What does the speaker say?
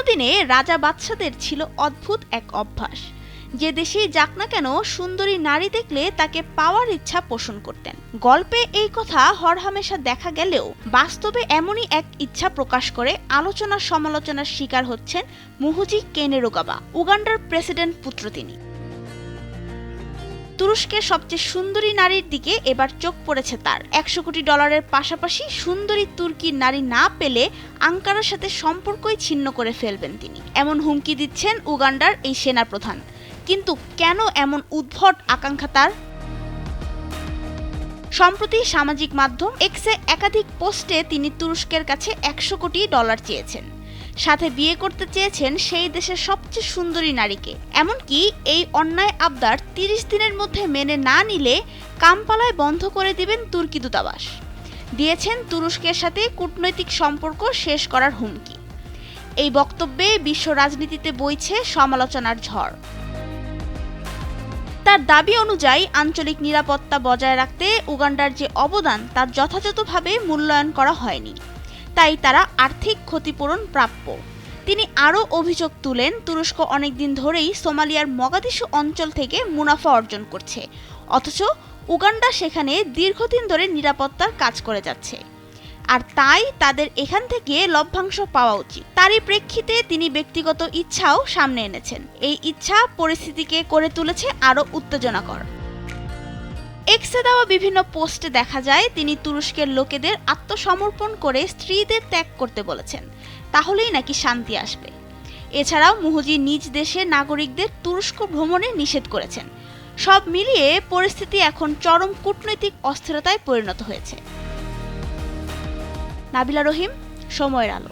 দিনে রাজা বাদশাদের ছিল অদ্ভুত এক অভ্যাস। যে দেশেই যাক না কেন সুন্দরী নারী দেখলে তাকে পাওয়ার ইচ্ছা পোষণ করতেন। গল্পে এই কথা হরহামেশা দেখা গেলেও বাস্তবে এমনই এক ইচ্ছা প্রকাশ করে আলোচনা সমালোচনার শিকার হচ্ছেন মুহুজি কেইনেরুগাবা, উগান্ডার প্রেসিডেন্ট পুত্র তিনি। তুরস্কের সবচেয়ে সুন্দরী নারীর দিকে এবার চোখ পড়েছে তার। $100 কোটি পাশাপাশি সুন্দরী তুর্কি নারী না পেলে আঙ্কারার সাথে সম্পর্কই ছিন্ন করে ফেলবেন তিনি, এমন হুমকি দিচ্ছেন উগান্ডার এই সেনাপ্রধান। কিন্তু কেন এমন উদ্ভট আকাঙ্ক্ষা তার? সম্প্রতি সামাজিক মাধ্যম এক্সে একাধিক পোস্টে তিনি তুরস্কের কাছে $100 কোটি চেয়েছেন, সাথে বিয়ে করতে চেয়েছেন সেই দেশের সবচেয়ে সুন্দরী নারীকে। এমনকি এই অন্যায় আবদার 30 দিনের মধ্যে মেনে না নিলে কাম্পালায় বন্ধ করে দিবেন তুর্কি দূতাবাস। দিয়েছেন তুরস্কের সাথে কূটনৈতিক সম্পর্ক শেষ করার হুমকি। এই বক্তব্যে বিশ্ব রাজনীতিতে বইছে সমালোচনার ঝড়। তার দাবি অনুযায়ী আঞ্চলিক নিরাপত্তা বজায় রাখতে উগান্ডার যে অবদান তার যথাযথভাবে মূল্যায়ন করা হয়নি, তাই তারা আর্থিক ক্ষতিপূরণ প্রাপ্য। তিনি আরও অভিযোগ তুলেন, তুরস্ক অনেকদিন ধরেই সোমালিয়ার মগাদিশু অঞ্চল থেকে মুনাফা অর্জন করছে, অথচ উগান্ডা সেখানে দীর্ঘদিন ধরে নিরাপত্তার কাজ করে যাচ্ছে, আর তাই তাদের এখান থেকে লভ্যাংশ পাওয়া উচিত। তারই প্রেক্ষিতে তিনি ব্যক্তিগত ইচ্ছাও সামনে এনেছেন। এই ইচ্ছা পরিস্থিতিকে করে তুলেছে আরও উত্তেজনাকর। এক্সে দেওয়া বিভিন্ন পোস্টে দেখা যায় তিনি তুরস্কের লোকেদের আত্মসমর্পণ করে স্ত্রীদের ত্যাগ করতে বলেছেন, তাহলেই নাকি শান্তি আসবে। এছাড়াও মুহুজি নিজ দেশের নাগরিকদের তুরস্ক ভ্রমণে নিষেধ করেছেন। সব মিলিয়ে পরিস্থিতি এখন চরম কূটনৈতিক অস্থিরতায় পরিণত হয়েছে। নাবিলা রহিম, সময়ের আলো।